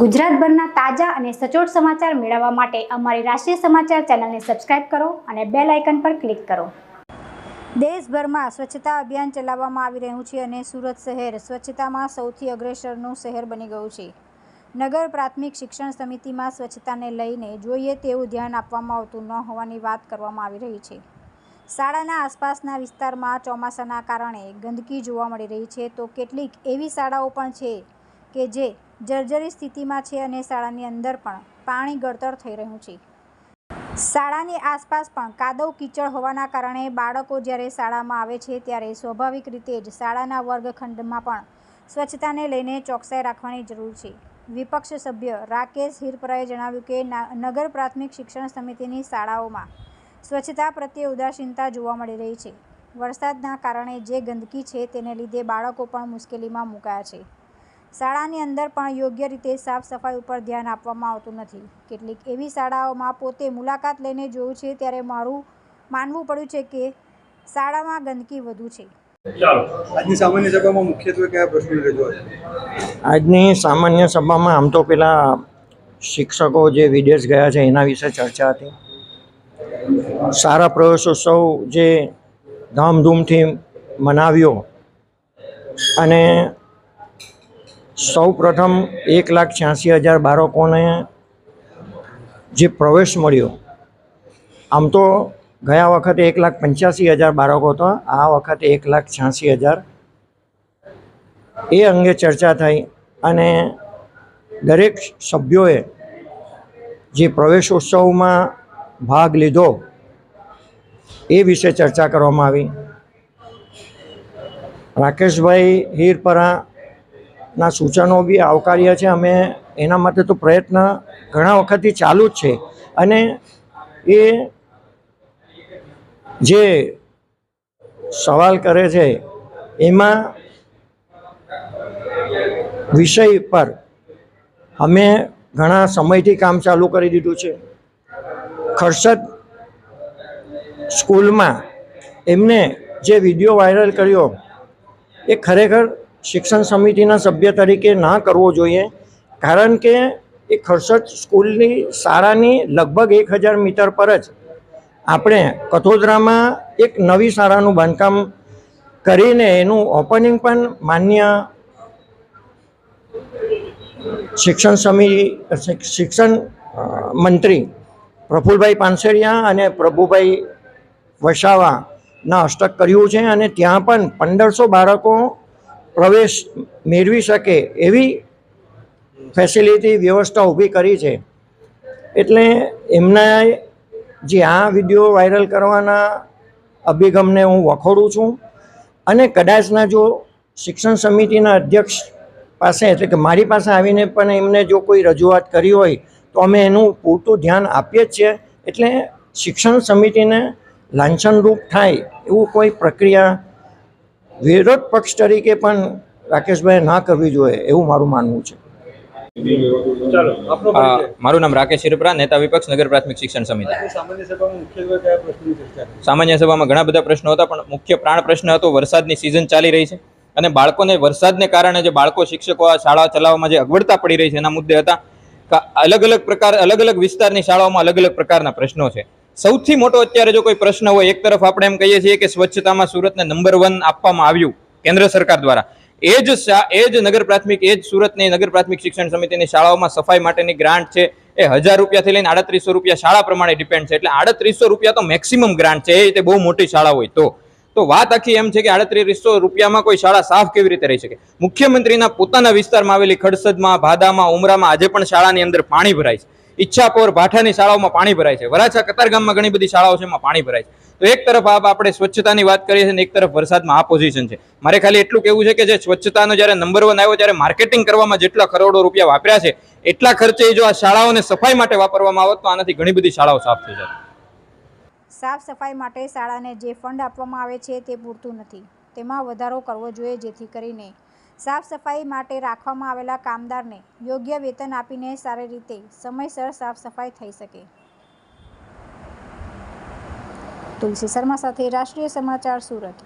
ગુજરાતભરના તાજા અને સચોટ સમાચાર મેળવવા માટે અમારી રાષ્ટ્રીય સમાચાર ચેનલને સબસ્ક્રાઇબ કરો અને બેલ આઇકન પર ક્લિક કરો। દેશભરમાં સ્વચ્છતા અભિયાન ચલાવવામાં આવી રહ્યું છે અને સુરત શહેર સ્વચ્છતામાં સૌથી અગ્રેસરનું શહેર બની ગયું છે। નગર પ્રાથમિક શિક્ષણ સમિતિમાં સ્વચ્છતાને લઈને જોઈએ તેવું ધ્યાન આપવામાં આવતું ન હોવાની વાત કરવામાં આવી રહી છે। શાળાના આસપાસના વિસ્તારમાં ચોમાસાના કારણે ગંદકી જોવા મળી રહી છે, તો કેટલીક એવી શાળાઓ પણ છે કે જે જર્જરી સ્થિતિમાં છે અને શાળાની અંદર પણ પાણી ગળતર થઈ રહ્યું છે। શાળાની આસપાસ પણ કાદવ કીચડ હોવાના કારણે બાળકો જ્યારે શાળામાં આવે છે ત્યારે સ્વાભાવિક રીતે જ શાળાના વર્ગખંડમાં પણ સ્વચ્છતાને લઈને ચોકસાઈ રાખવાની જરૂર છે। વિપક્ષ સભ્ય રાકેશ હિરપરાએ જણાવ્યું કે નગર પ્રાથમિક શિક્ષણ સમિતિની શાળાઓમાં સ્વચ્છતા પ્રત્યે ઉદાસીનતા જોવા મળી રહી છે। વરસાદના કારણે જે ગંદકી છે તેને લીધે બાળકો પણ મુશ્કેલીમાં મુકાયા છે। શાળાની અંદર પણ યોગ્ય રીતે સાફ સફાઈ ઉપર ધ્યાન આપવામાં આવતું નથી। કેટલીક એવી શાળાઓમાં પોતે મુલાકાત લઈને જોયું છે ત્યારે મારું માનવું પડ્યું છે કે શાળામાં ગંદકી વધુ છે। આજની સામાન્ય સભામાં મુખ્યત્વે કયા પ્રશ્નો રજૂઆત? આજની સામાન્ય સભામાં આમ તો પેલા શિક્ષકો જે વિદેશ ગયા છે એના વિશે ચર્ચા હતી। સારા પ્રવેશોત્સવ જે ધામધૂમથી મનાવ્યો અને સૌ પ્રથમ 1,86,000 બાળકોને જે પ્રવેશ મળ્યો, આમ તો ગયા વખતે 1,85,000 બાળકો હતા, આ વખતે 1,86,000, એ અંગે ચર્ચા થઈ અને દરેક સભ્યોએ જે પ્રવેશોત્સવમાં ભાગ લીધો એ વિશે ચર્ચા કરવામાં આવી। રાકેશભાઈ હિરપરાના સૂચનો બી આવકાર્ય છે। અમે એના માટે તો પ્રયત્ન ઘણા વખતથી ચાલુ જ છે અને એ જે સવાલ કરે છે એમાં વિષય પર અમે ઘણા સમયથી કામ ચાલુ કરી દીધું છે। ખરસદ સ્કૂલમાં એમને જે વિડીયો વાયરલ કર્યો એ ખરેખર શિક્ષણ સમિતિના સભ્ય તરીકે ના કરવો જોઈએ, કારણ કે એ ખરસદ સ્કૂલની શાળાની લગભગ 1,000 મીટર પર જ આપણે કથોદરામાં એક નવી શાળાનું બાંધકામ કરીને એનું ઓપનિંગ પણ માન્ય શિક્ષણ મંત્રી પ્રફુલભાઈ પાનસેરિયા અને પ્રભુભાઈ વસાવાના હસ્તક કર્યું છે અને ત્યાં પણ 1,500 બાળકો પ્રવેશ મેળવી શકે એવી ફેસિલિટી વ્યવસ્થા ઊભી કરી છે। એટલે એમના જે આ વિડીયો વાયરલ કરવાના અભિગમને હું વખોડું છું અને કદાચના જો શિક્ષણ સમિતિના અધ્યક્ષ પાસે એટલે કે મારી પાસે આવીને પણ એમને જો કોઈ રજૂઆત કરી હોય તો અમે એનું પૂરતું ધ્યાન આપીએ જ છીએ। એટલે શિક્ષણ સમિતિને લાંછનરૂપ થાય એવું કોઈ પ્રક્રિયા વિરોધ પક્ષ તરીકે પણ રાકેશભાઈ ના કરવી જોઈએ એવું મારું માનવું છે। મારું નામ રાકેશ હિરપરા, નેતા વિપક્ષ નગર પ્રાથમિક શિક્ષણ સમિતિ। સામાન્ય સભામાં ઘણા બધા પ્રશ્નો હતા, પણ મુખ્ય પ્રાણ પ્રશ્ન હતો વરસાદની સિઝન ચાલી રહી છે અને બાળકોને વરસાદને કારણે જે બાળકો શિક્ષકો આ શાળા ચલાવવામાં જે અગવડતા પડી રહી છે એના મુદ્દે હતા। અલગ અલગ વિસ્તારની શાળાઓમાં અલગ અલગ પ્રકારના પ્રશ્નો છે। સૌથી મોટો અત્યારે જો કોઈ પ્રશ્ન હોય, એક તરફ આપણે એમ કહીએ છીએ કે સ્વચ્છતામાં સુરતને નંબર 1 આપવામાં આવ્યું કેન્દ્ર સરકાર દ્વારા, એ જ સુરતની નગર પ્રાથમિક શિક્ષણ સમિતિની શાળાઓમાં સફાઈ માટેની ગ્રાન્ટ છે એ 1,000 રૂપિયાથી લઈને 3,800 રૂપિયા શાળા પ્રમાણે ડિપેન્ડ છે। એટલે 3,800 રૂપિયા તો મેક્સિમમ ગ્રાન્ટ છે, એ બહુ મોટી શાળા હોય તો વાત આખી એમ છે કે 3,800 રૂપિયામાં કોઈ શાળા સાફ કેવી રીતે રહી શકે? મુખ્યમંત્રીના પોતાના વિસ્તારમાં આવેલી ખડસદમાં, ભાદામાં, ઉમરામાં આજે પણ શાળાની અંદર પાણી ભરાય છે। ઈચ્છાપોર, ભાઠાની શાળાઓમાં પાણી ભરાય છે। વરાછા, કતારગામમાં ઘણી બધી શાળાઓ છે એમાં પાણી ભરાય છે। તો એક તરફ આપણે સ્વચ્છતાની વાત કરીએ છીએ અને એક તરફ વરસાદમાં આ પોઝિશન છે। મારે ખાલી એટલું કહેવું છે કે જે સ્વચ્છતાનો જ્યારે નંબર 1 આવ્યો ત્યારે માર્કેટિંગ કરવામાં જેટલા કરોડો રૂપિયા વાપર્યા છે એટલા ખર્ચે જો આ શાળાઓને સફાઈ માટે વાપરવામાં આવત તો આનાથી ઘણી બધી શાળાઓ સાફ થઈ જાય। સાફ સફાઈ માટે શાળાને જે ફંડ આપવામાં આવે છે તે પૂરતું નથી, તેમાં વધારો કરવો જોઈએ જેથી કરીને સાફ સફાઈ માટે રાખવામાં આવેલા કામદારને યોગ્ય વેતન આપીને સારી રીતે સમયસર સાફ સફાઈ થઈ શકે। તુલસી શર્મા સાથે રાષ્ટ્રીય સમાચાર, સુરત।